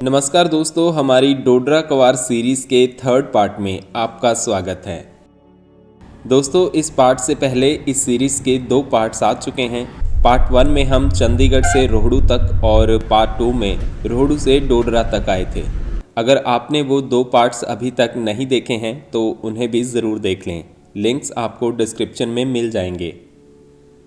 नमस्कार दोस्तों, हमारी डोडरा कवार सीरीज़ के थर्ड पार्ट में आपका स्वागत है। दोस्तों, इस पार्ट से पहले इस सीरीज़ के 2 पार्ट्स आ चुके हैं। पार्ट 1 में हम चंडीगढ़ से रोहड़ू तक और पार्ट 2 में रोहड़ू से डोडरा तक आए थे। अगर आपने वो 2 पार्ट्स अभी तक नहीं देखे हैं तो उन्हें भी ज़रूर देख लें। लिंक्स आपको डिस्क्रिप्शन में मिल जाएंगे।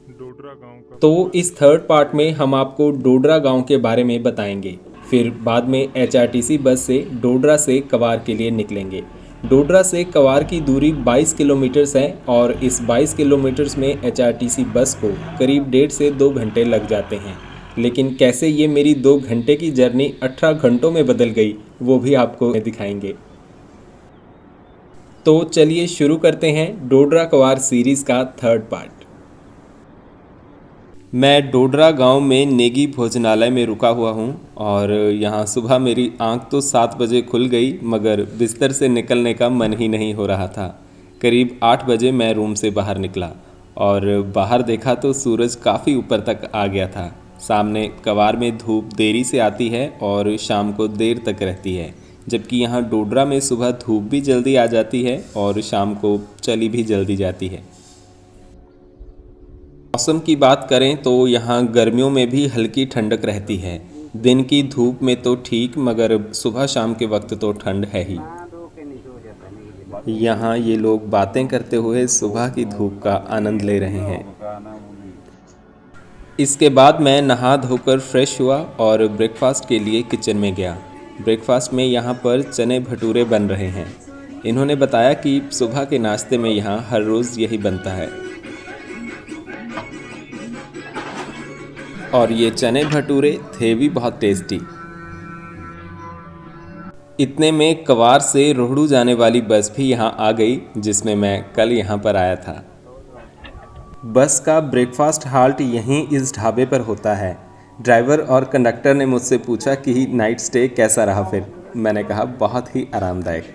डोडरा गांव का तो इस थर्ड पार्ट में हम आपको डोडरा गांव के बारे में बताएंगे। फिर बाद में एचआरटीसी बस से डोडरा से कवार के लिए निकलेंगे। डोडरा से कवार की दूरी 22 किलोमीटर्स है और इस 22 किलोमीटर्स में एचआरटीसी बस को करीब 1.5 से 2 घंटे लग जाते हैं। लेकिन कैसे ये मेरी 2 घंटे की जर्नी 18 घंटों में बदल गई, वो भी आपको दिखाएंगे। तो चलिए शुरू करते हैं डोडरा कवार सीरीज़ का थर्ड पार्ट। मैं डोडरा गांव में नेगी भोजनालय में रुका हुआ हूं और यहां सुबह मेरी आंख तो 7 बजे खुल गई, मगर बिस्तर से निकलने का मन ही नहीं हो रहा था। करीब 8 बजे मैं रूम से बाहर निकला और बाहर देखा तो सूरज काफ़ी ऊपर तक आ गया था। सामने कवार में धूप देरी से आती है और शाम को देर तक रहती है, जबकि यहाँ डोडरा में सुबह धूप भी जल्दी आ जाती है और शाम को चली भी जल्दी जाती है। मौसम की बात करें तो यहाँ गर्मियों में भी हल्की ठंडक रहती है। दिन की धूप में तो ठीक, मगर सुबह शाम के वक्त तो ठंड है ही। यहाँ ये लोग बातें करते हुए सुबह की धूप का आनंद ले रहे हैं। इसके बाद मैं नहा धोकर फ्रेश हुआ और ब्रेकफास्ट के लिए किचन में गया। ब्रेकफास्ट में यहाँ पर चने भटूरे बन रहे हैं। इन्होंने बताया कि सुबह के नाश्ते में यहाँ हर रोज़ यही बनता है और ये चने भटूरे थे भी बहुत टेस्टी। इतने में कवार से रोहड़ू जाने वाली बस भी यहाँ आ गई, जिसमें मैं कल यहाँ पर आया था। बस का ब्रेकफास्ट हाल्ट यहीं इस ढाबे पर होता है। ड्राइवर और कंडक्टर ने मुझसे पूछा कि नाइट स्टे कैसा रहा। फिर मैंने कहा बहुत ही आरामदायक।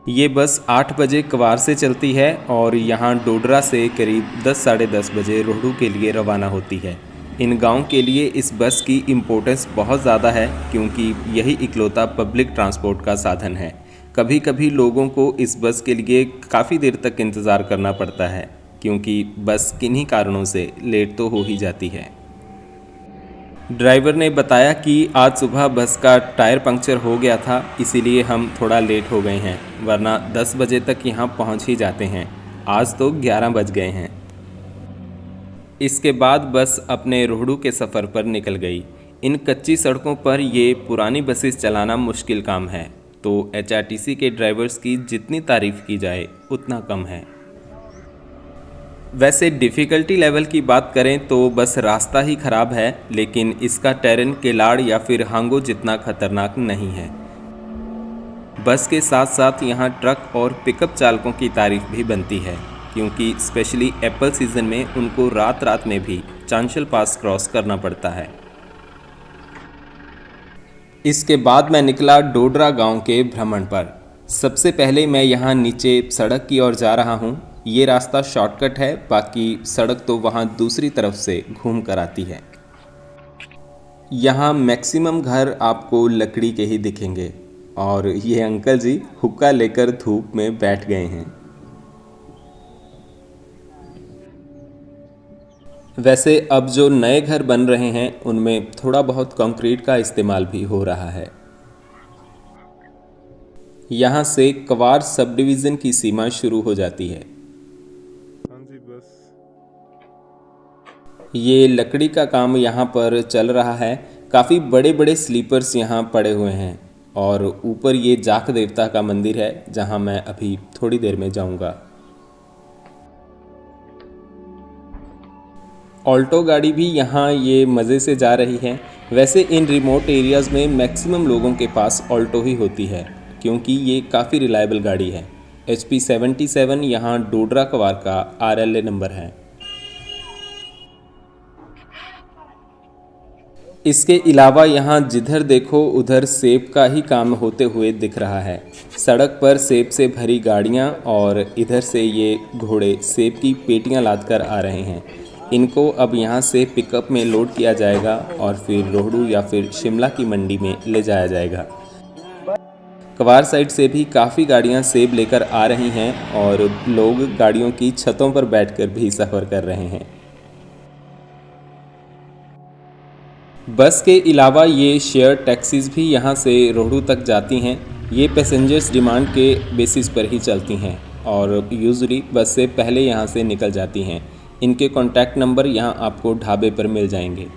ये बस 8 बजे कवार से चलती है और यहाँ डोडरा से करीब 10 साढ़े 10 बजे रोहड़ू के लिए रवाना होती है। इन गांव के लिए इस बस की इम्पोर्टेंस बहुत ज़्यादा है, क्योंकि यही इकलौता पब्लिक ट्रांसपोर्ट का साधन है। कभी कभी लोगों को इस बस के लिए काफ़ी देर तक इंतज़ार करना पड़ता है, क्योंकि बस किन्हीं कारणों से लेट तो हो ही जाती है। ड्राइवर ने बताया कि आज सुबह बस का टायर पंक्चर हो गया था, इसीलिए हम थोड़ा लेट हो गए हैं, वरना 10 बजे तक यहाँ पहुँच ही जाते हैं। आज तो 11 बज गए हैं। इसके बाद बस अपने रोहड़ू के सफ़र पर निकल गई। इन कच्ची सड़कों पर ये पुरानी बसेस चलाना मुश्किल काम है, तो एचआरटीसी के ड्राइवर्स की जितनी तारीफ़ की जाए उतना कम है। वैसे डिफ़िकल्टी लेवल की बात करें तो बस रास्ता ही ख़राब है, लेकिन इसका टेरेन किलाड़ या फिर हांगो जितना खतरनाक नहीं है। बस के साथ साथ यहाँ ट्रक और पिकअप चालकों की तारीफ भी बनती है, क्योंकि स्पेशली एप्पल सीज़न में उनको रात रात में भी चांशल पास क्रॉस करना पड़ता है। इसके बाद मैं निकला डोडरा गांव के भ्रमण पर। सबसे पहले मैं यहाँ नीचे सड़क की ओर जा रहा हूँ। ये रास्ता शॉर्टकट है, बाकी सड़क तो वहाँ दूसरी तरफ से घूम कर आती है। यहाँ मैक्सिमम घर आपको लकड़ी के ही दिखेंगे और ये अंकल जी हुक्का लेकर धूप में बैठ गए हैं। वैसे अब जो नए घर बन रहे हैं उनमें थोड़ा बहुत कंक्रीट का इस्तेमाल भी हो रहा है। यहाँ से कवार सब डिवीज़न की सीमा शुरू हो जाती है। हाँ जी, बस ये लकड़ी का काम यहाँ पर चल रहा है। काफ़ी बड़े बड़े स्लीपर्स यहाँ पड़े हुए हैं और ऊपर ये जाख देवता का मंदिर है, जहाँ मैं अभी थोड़ी देर में जाऊँगा। ऑल्टो गाड़ी भी यहाँ ये मज़े से जा रही है। वैसे इन रिमोट एरियाज़ में मैक्सिमम लोगों के पास ऑल्टो ही होती है, क्योंकि ये काफ़ी रिलायबल गाड़ी है। HP 77 यहाँ डोडरा कवार का RLA नंबर है। इसके अलावा यहाँ जिधर देखो उधर सेब का ही काम होते हुए दिख रहा है। सड़क पर सेब से भरी गाड़ियाँ और इधर से ये घोड़े सेब की पेटियाँ लाद कर आ रहे हैं। इनको अब यहाँ से पिकअप में लोड किया जाएगा और फिर रोहड़ू या फिर शिमला की मंडी में ले जाया जाएगा। कवार साइड से भी काफ़ी गाड़ियाँ सेब लेकर आ रही हैं और लोग गाड़ियों की छतों पर बैठकर भी सफ़र कर रहे हैं। बस के अलावा ये शेयर टैक्सीज भी यहाँ से रोहड़ू तक जाती हैं। ये पैसेंजर्स डिमांड के बेसिस पर ही चलती हैं और यूजुअली बस से पहले यहाँ से निकल जाती हैं। इनके कॉन्टैक्ट नंबर यहाँ आपको ढाबे पर मिल जाएंगे।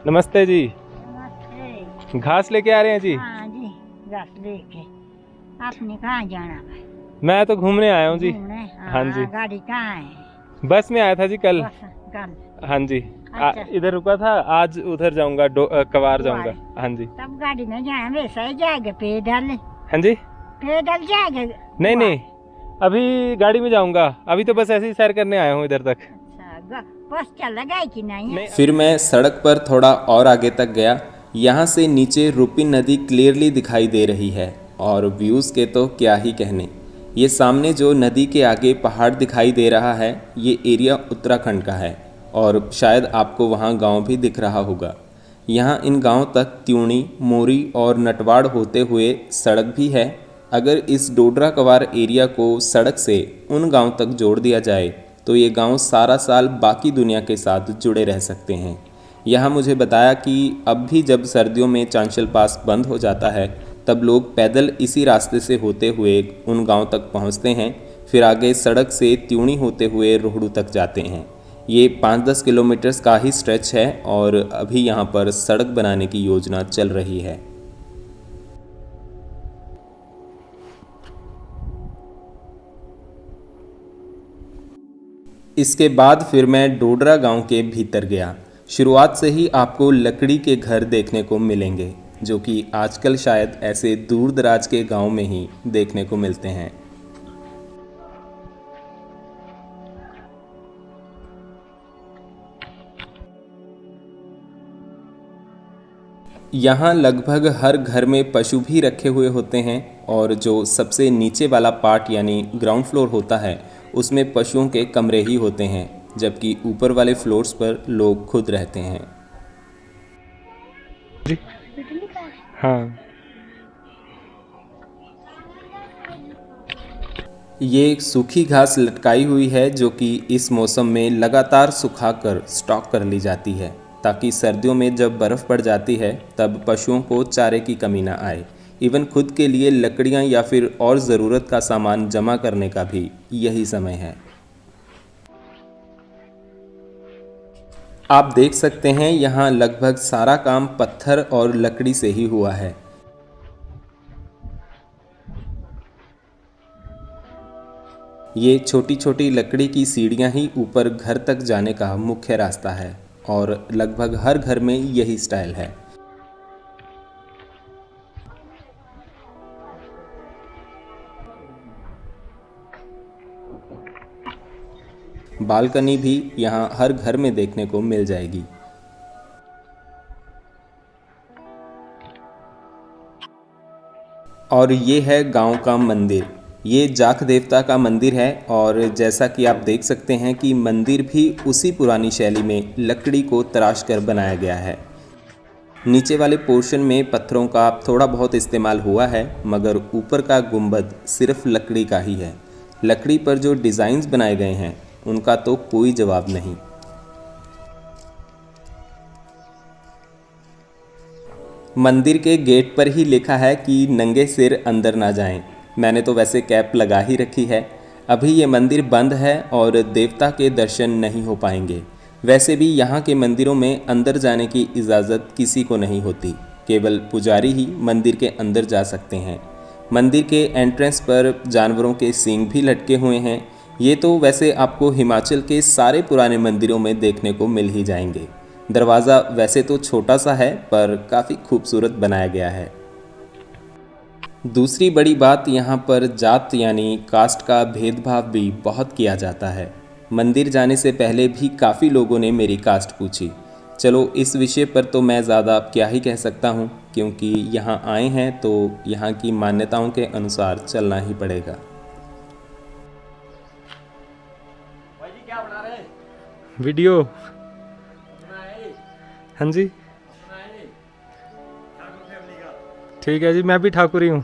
नमस्ते जी। नमस्ते। घास लेके आ रहे हैं जी? हाँ जी, घास लेके। आपने कहाँ जाना है? मैं तो घूमने आया हूँ जी। घूमने? हाँ जी। गाड़ी कहाँ है? बस में आया था जी कल। कल। हाँ जी। अच्छा। इधर रुका था, आज उधर जाऊंगा, कवार जाऊंगा। हाँ जी। तब गाड़ी में जाए, वैसा ही जाएगा पैदल? हाँ जी। पैदल जाएगा? नहीं नहीं, अभी गाड़ी में जाऊंगा। अभी तो बस ऐसे ही सैर करने आया हूँ इधर तक। अच्छा, बस चलेगा है कि नहीं? फिर मैं सड़क पर थोड़ा और आगे तक गया। यहाँ से नीचे रूपिन नदी क्लियरली दिखाई दे रही है और व्यूज़ के तो क्या ही कहने। ये सामने जो नदी के आगे पहाड़ दिखाई दे रहा है, ये एरिया उत्तराखंड का है और शायद आपको वहाँ गांव भी दिख रहा होगा। यहाँ इन गांव तक त्यूणी, मोरी और नटवाड़ होते हुए सड़क भी है। अगर इस डोडरा कवार एरिया को सड़क से उन गांव तक जोड़ दिया जाए तो ये गांव सारा साल बाकी दुनिया के साथ जुड़े रह सकते हैं। यहाँ मुझे बताया कि अब भी जब सर्दियों में चांशल पास बंद हो जाता है तब लोग पैदल इसी रास्ते से होते हुए उन गांव तक पहुँचते हैं, फिर आगे सड़क से त्यूणी होते हुए रोहड़ू तक जाते हैं। ये 5-10 किलोमीटर्स का ही स्ट्रेच है और अभी यहाँ पर सड़क बनाने की योजना चल रही है। इसके बाद फिर मैं डोडरा गांव के भीतर गया। शुरुआत से ही आपको लकड़ी के घर देखने को मिलेंगे, जो कि आजकल शायद ऐसे दूर दराज के गांव में ही देखने को मिलते हैं। यहाँ लगभग हर घर में पशु भी रखे हुए होते हैं और जो सबसे नीचे वाला पार्ट यानी ग्राउंड फ्लोर होता है उसमें पशुओं के कमरे ही होते हैं, जबकि ऊपर वाले फ्लोर्स पर लोग खुद रहते हैं। हाँ, ये सूखी घास लटकाई हुई है जो कि इस मौसम में लगातार सुखाकर स्टॉक कर ली जाती है ताकि सर्दियों में जब बर्फ़ पड़ जाती है तब पशुओं को चारे की कमी ना आए। इवन खुद के लिए लकड़ियाँ या फिर और ज़रूरत का सामान जमा करने का भी यही समय है। आप देख सकते हैं यहाँ लगभग सारा काम पत्थर और लकड़ी से ही हुआ है। ये छोटी छोटी लकड़ी की सीढ़ियाँ ही ऊपर घर तक जाने का मुख्य रास्ता है और लगभग हर घर में यही स्टाइल है। बालकनी भी यहाँ हर घर में देखने को मिल जाएगी। और ये है गांव का मंदिर। ये जाख देवता का मंदिर है और जैसा कि आप देख सकते हैं कि मंदिर भी उसी पुरानी शैली में लकड़ी को तराश कर बनाया गया है। नीचे वाले पोर्शन में पत्थरों का थोड़ा बहुत इस्तेमाल हुआ है, मगर ऊपर का गुंबद सिर्फ लकड़ी का ही है। लकड़ी पर जो डिज़ाइंस बनाए गए हैं उनका तो कोई जवाब नहीं। मंदिर के गेट पर ही लिखा है कि नंगे सिर अंदर ना जाएं। मैंने तो वैसे कैप लगा ही रखी है। अभी ये मंदिर बंद है और देवता के दर्शन नहीं हो पाएंगे। वैसे भी यहाँ के मंदिरों में अंदर जाने की इजाज़त किसी को नहीं होती, केवल पुजारी ही मंदिर के अंदर जा सकते हैं। मंदिर के एंट्रेंस पर जानवरों के सींग भी लटके हुए हैं। ये तो वैसे आपको हिमाचल के सारे पुराने मंदिरों में देखने को मिल ही जाएंगे। दरवाज़ा वैसे तो छोटा सा है पर काफ़ी खूबसूरत बनाया गया है। दूसरी बड़ी बात, यहाँ पर जात यानी कास्ट का भेदभाव भी बहुत किया जाता है। मंदिर जाने से पहले भी काफ़ी लोगों ने मेरी कास्ट पूछी। चलो इस विषय पर तो मैं ज़्यादा क्या ही कह सकता हूँ, क्योंकि यहाँ आए हैं तो यहाँ की मान्यताओं के अनुसार चलना ही पड़ेगा। वीडियो। हाँ जी ठीक है जी, मैं भी ठाकुर ही हूँ।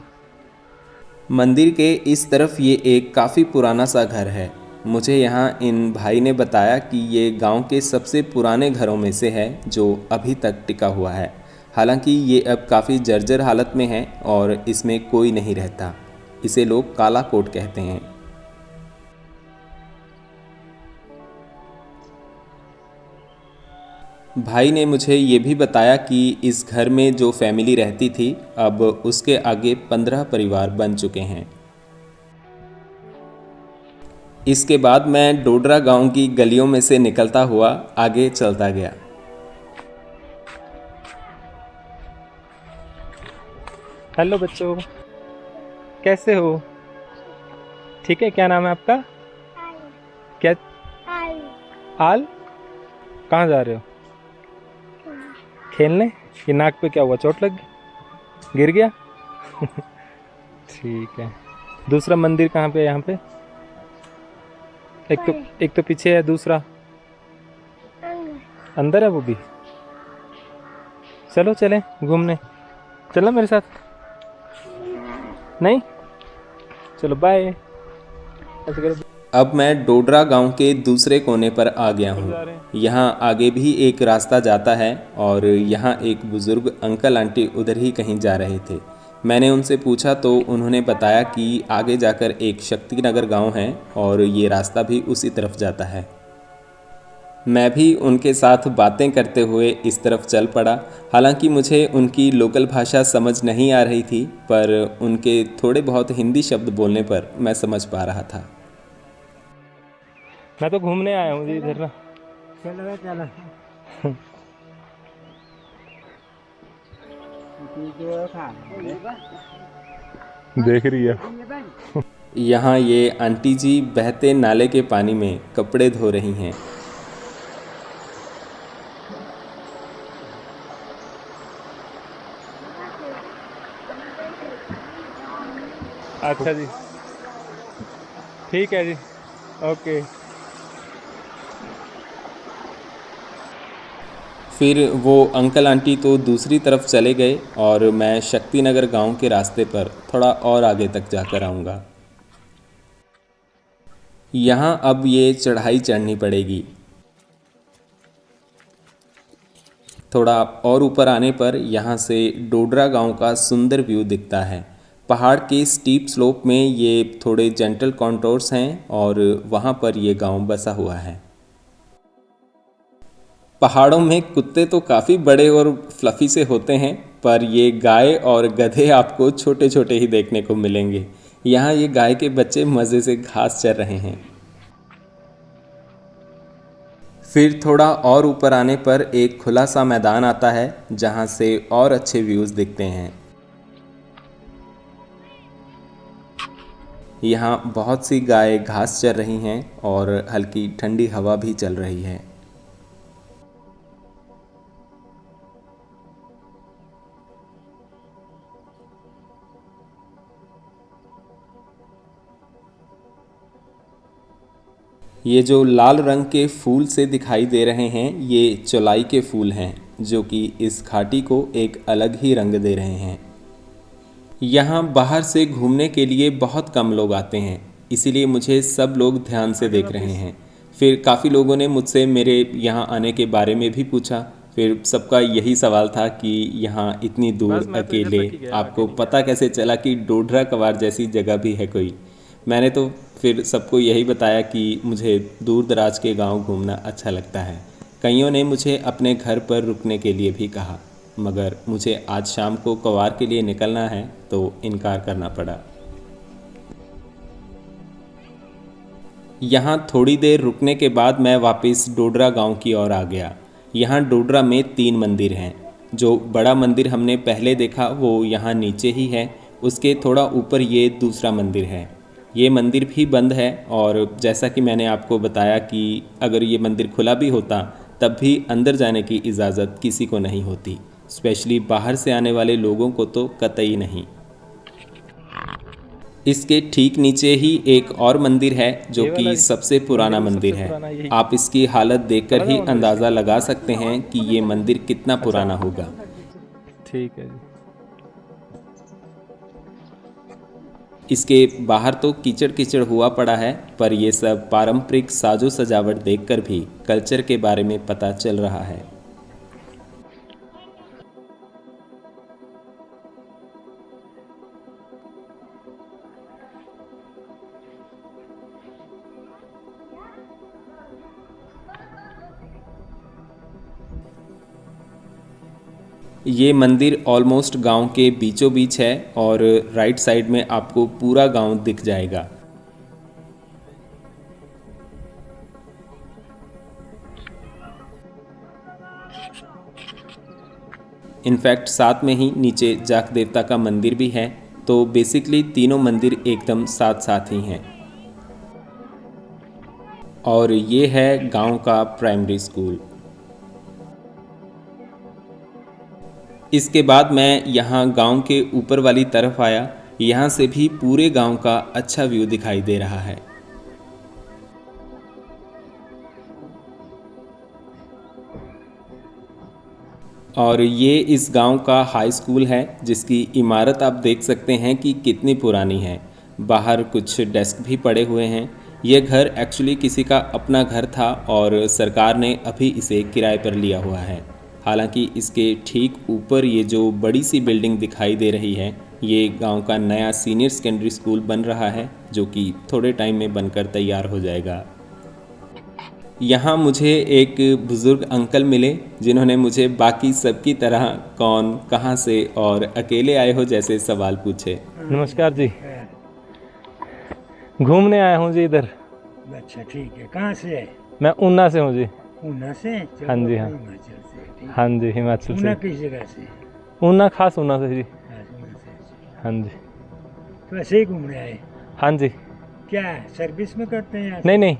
मंदिर के इस तरफ ये एक काफ़ी पुराना सा घर है। मुझे यहाँ इन भाई ने बताया कि ये गांव के सबसे पुराने घरों में से है जो अभी तक टिका हुआ है। हालांकि ये अब काफ़ी जर्जर हालत में है और इसमें कोई नहीं रहता। इसे लोग काला कोट कहते हैं। भाई ने मुझे ये भी बताया कि इस घर में जो फैमिली रहती थी अब उसके आगे 15 परिवार बन चुके हैं। इसके बाद मैं डोडरा गांव की गलियों में से निकलता हुआ आगे चलता गया। हेलो बच्चों, कैसे हो? ठीक है, क्या नाम है आपका? क्या? आल। कहाँ जा रहे हो? खेलने? ये नाक पे क्या हुआ, चोट लग गई, गिर गया? ठीक है। दूसरा मंदिर कहाँ पे है? यहाँ पे एक तो पीछे है, दूसरा अंदर है वो भी। चलो चलें घूमने, चलो मेरे साथ। नहीं, चलो बाय। ऐसे करो। अब मैं डोडरा गांव के दूसरे कोने पर आ गया हूँ। यहाँ आगे भी एक रास्ता जाता है और यहाँ एक बुज़ुर्ग अंकल आंटी उधर ही कहीं जा रहे थे। मैंने उनसे पूछा तो उन्होंने बताया कि आगे जाकर एक शक्तिनगर गांव है और ये रास्ता भी उसी तरफ जाता है। मैं भी उनके साथ बातें करते हुए इस तरफ चल पड़ा। हालांकि मुझे उनकी लोकल भाषा समझ नहीं आ रही थी, पर उनके थोड़े बहुत हिंदी शब्द बोलने पर मैं समझ पा रहा था। मैं तो घूमने आया हूँ जी इधर ना। चलो चलो देख रही है। यहाँ ये आंटी जी बहते नाले के पानी में कपड़े धो रही हैं। अच्छा जी, ठीक है जी, ओके। फिर वो अंकल आंटी तो दूसरी तरफ चले गए और मैं शक्तिनगर गांव के रास्ते पर थोड़ा और आगे तक जाकर आऊँगा। यहाँ अब ये चढ़ाई चढ़नी पड़ेगी। थोड़ा और ऊपर आने पर यहाँ से डोडरा गांव का सुंदर व्यू दिखता है। पहाड़ के स्टीप स्लोप में ये थोड़े जेंटल कॉन्टोर्स हैं और वहाँ पर ये गांव बसा हुआ है। पहाड़ों में कुत्ते तो काफ़ी बड़े और फ्लफ़ी से होते हैं, पर ये गाय और गधे आपको छोटे छोटे ही देखने को मिलेंगे। यहाँ ये गाय के बच्चे मज़े से घास चर रहे हैं। फिर थोड़ा और ऊपर आने पर एक खुला सा मैदान आता है जहाँ से और अच्छे व्यूज़ दिखते हैं। यहाँ बहुत सी गाय घास चर रही हैं और हल्की ठंडी हवा भी चल रही है। ये जो लाल रंग के फूल से दिखाई दे रहे हैं ये चौलाई के फूल हैं, जो कि इस घाटी को एक अलग ही रंग दे रहे हैं। यहाँ बाहर से घूमने के लिए बहुत कम लोग आते हैं, इसीलिए मुझे सब लोग ध्यान से देख रहे हैं। फिर काफ़ी लोगों ने मुझसे मेरे यहाँ आने के बारे में भी पूछा। फिर सबका यही सवाल था कि यहाँ इतनी दूर अकेले आपको पता कैसे चला कि डोडरा कवार जैसी जगह भी है कोई। मैंने तो फिर सबको यही बताया कि मुझे दूर दराज के गांव घूमना अच्छा लगता है। कईयों ने मुझे अपने घर पर रुकने के लिए भी कहा, मगर मुझे आज शाम को कवार के लिए निकलना है तो इनकार करना पड़ा। यहाँ थोड़ी देर रुकने के बाद मैं वापस डोडरा गांव की ओर आ गया। यहाँ डोडरा में 3 मंदिर हैं। जो बड़ा मंदिर हमने पहले देखा वो यहाँ नीचे ही है, उसके थोड़ा ऊपर ये दूसरा मंदिर है। ये मंदिर भी बंद है और जैसा कि मैंने आपको बताया कि अगर ये मंदिर खुला भी होता तब भी अंदर जाने की इजाज़त किसी को नहीं होती, स्पेशली बाहर से आने वाले लोगों को तो कतई नहीं। इसके ठीक नीचे ही एक और मंदिर है जो कि सबसे पुराना मंदिर है। आप इसकी हालत देखकर ही अंदाज़ा लगा सकते हैं कि ये मंदिर कितना पुराना होगा। ठीक है जी। इसके बाहर तो कीचड़ कीचड़ हुआ पड़ा है, पर ये सब पारंपरिक साजो सजावट देखकर भी कल्चर के बारे में पता चल रहा है। ये मंदिर ऑलमोस्ट गांव के बीचों बीच है और राइट साइड में आपको पूरा गांव दिख जाएगा। इनफैक्ट साथ में ही नीचे जाक देवता का मंदिर भी है, तो बेसिकली तीनों मंदिर एकदम साथ साथ ही हैं। और ये है गांव का प्राइमरी स्कूल। इसके बाद मैं यहाँ गांव के ऊपर वाली तरफ आया। यहाँ से भी पूरे गांव का अच्छा व्यू दिखाई दे रहा है। और ये इस गांव का हाई स्कूल है, जिसकी इमारत आप देख सकते हैं कि कितनी पुरानी है। बाहर कुछ डेस्क भी पड़े हुए हैं। यह घर एक्चुअली किसी का अपना घर था और सरकार ने अभी इसे किराए पर लिया हुआ है। हालांकि इसके ठीक ऊपर ये जो बड़ी सी बिल्डिंग दिखाई दे रही है, ये गांव का नया सीनियर सेकेंडरी स्कूल बन रहा है, जो कि थोड़े टाइम में बनकर तैयार हो जाएगा। यहाँ मुझे एक बुज़ुर्ग अंकल मिले, जिन्होंने मुझे बाकी सबकी तरह कौन, कहाँ से और अकेले आए हो जैसे सवाल पूछे। नमस्कार जी, घूमने आया हूँ जी इधर। अच्छा ठीक है, कहाँ से है? मैं ऊना से हूँ जी। ऊना से? चलो, हाँ जी, हाँ। हिमाचल से, ठीक। हाँ जी, हिमाचल ऊना से। किस जगह से? ऊना, खास ऊना से जी। ऊना से। हाँ जी। तो ऐसे ही घूमने आए? हाँ जी। क्या सर्विस में करते हैं? नहीं नहीं,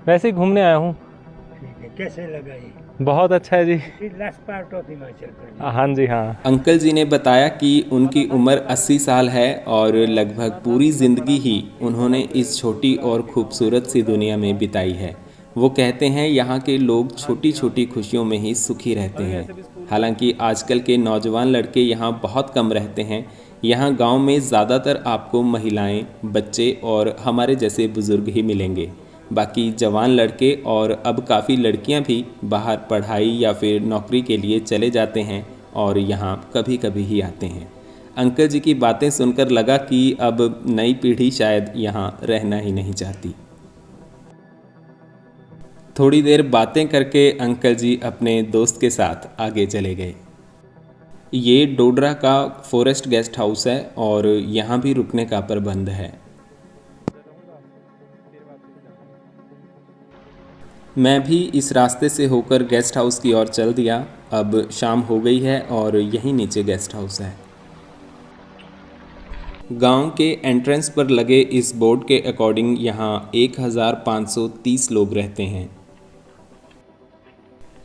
वैसे ही घूमने आया हूँ। ठीक है, कैसे लगा ये? बहुत अच्छा है जी। लास्ट पार्ट ऑफ हिमाचल का? हाँ जी, हाँ। अंकल जी ने बताया कि उनकी उम्र 80 साल है और लगभग पूरी ज़िंदगी ही उन्होंने इस छोटी और खूबसूरत सी दुनिया में बिताई है। वो कहते हैं यहाँ के लोग छोटी छोटी खुशियों में ही सुखी रहते हैं। हालांकि आजकल के नौजवान लड़के यहाँ बहुत कम रहते हैं। यहाँ गांव में ज़्यादातर आपको महिलाएं, बच्चे और हमारे जैसे बुज़ुर्ग ही मिलेंगे। बाकी जवान लड़के और अब काफ़ी लड़कियां भी बाहर पढ़ाई या फिर नौकरी के लिए चले जाते हैं और यहाँ कभी कभी ही आते हैं। अंकल जी की बातें सुनकर लगा कि अब नई पीढ़ी शायद यहाँ रहना ही नहीं चाहती। थोड़ी देर बातें करके अंकल जी अपने दोस्त के साथ आगे चले गए। ये डोडरा का फॉरेस्ट गेस्ट हाउस है और यहाँ भी रुकने का प्रबंध है। मैं भी इस रास्ते से होकर गेस्ट हाउस की ओर चल दिया। अब शाम हो गई है और यहीं नीचे गेस्ट हाउस है। गांव के एंट्रेंस पर लगे इस बोर्ड के अकॉर्डिंग यहाँ 1530 लोग रहते हैं।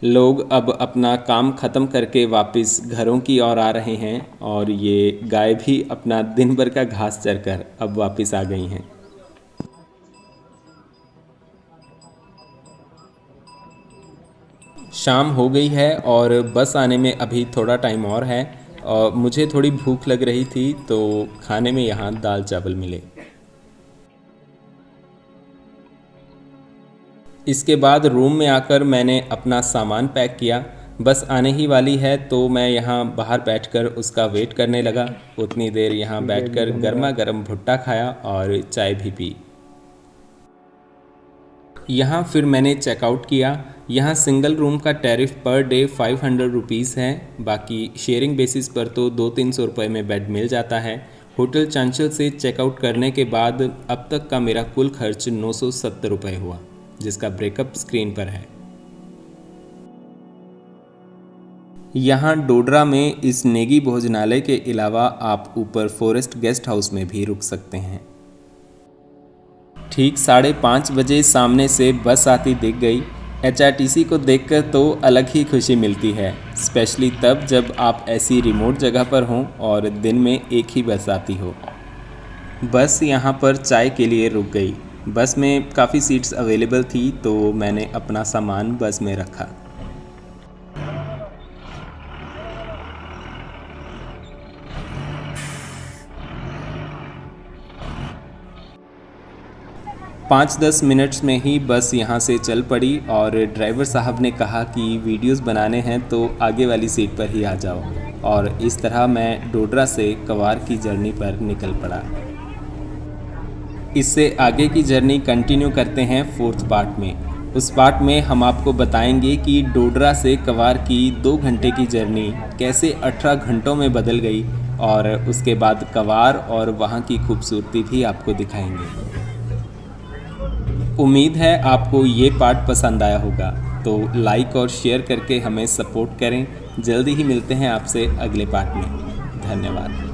लोग अब अपना काम ख़त्म करके वापस घरों की ओर आ रहे हैं और ये गाय भी अपना दिन भर का घास चरकर अब वापस आ गई हैं। शाम हो गई है और बस आने में अभी थोड़ा टाइम और है और मुझे थोड़ी भूख लग रही थी, तो खाने में यहाँ दाल चावल मिले। इसके बाद रूम में आकर मैंने अपना सामान पैक किया। बस आने ही वाली है तो मैं यहाँ बाहर बैठकर उसका वेट करने लगा। उतनी देर यहाँ बैठकर गर्मा गर्म भुट्टा खाया और चाय भी पी। यहाँ फिर मैंने चेकआउट किया। यहाँ सिंगल रूम का टैरिफ पर डे 500 रुपीज़ है। बाकी शेयरिंग बेसिस पर तो 200-300 रुपये में बेड मिल जाता है। होटल चांचल से चेकआउट करने के बाद अब तक का मेरा कुल खर्च 970 रुपये हुआ, जिसका ब्रेकअप स्क्रीन पर है। यहाँ डोडरा में इस नेगी भोजनालय के अलावा आप ऊपर फॉरेस्ट गेस्ट हाउस में भी रुक सकते हैं। ठीक 5:30 बजे सामने से बस आती दिख गई। HRTC को देखकर तो अलग ही खुशी मिलती है, स्पेशली तब जब आप ऐसी रिमोट जगह पर हों और दिन में एक ही बस आती हो। बस यहाँ पर चाय के लिए रुक गई। बस में काफ़ी सीट्स अवेलेबल थी तो मैंने अपना सामान बस में रखा। पाँच 10 मिनट्स में ही बस यहाँ से चल पड़ी और ड्राइवर साहब ने कहा कि वीडियोस बनाने हैं तो आगे वाली सीट पर ही आ जाओ, और इस तरह मैं डोडरा से कवार की जर्नी पर निकल पड़ा। इससे आगे की जर्नी कंटिन्यू करते हैं 4th पार्ट में। उस पार्ट में हम आपको बताएंगे कि डोडरा से कवार की 2 घंटे की जर्नी कैसे 18 घंटों में बदल गई, और उसके बाद कवार और वहाँ की खूबसूरती भी आपको दिखाएंगे। उम्मीद है आपको ये पार्ट पसंद आया होगा, तो लाइक और शेयर करके हमें सपोर्ट करें। जल्दी ही मिलते हैं आपसे अगले पार्ट में। धन्यवाद।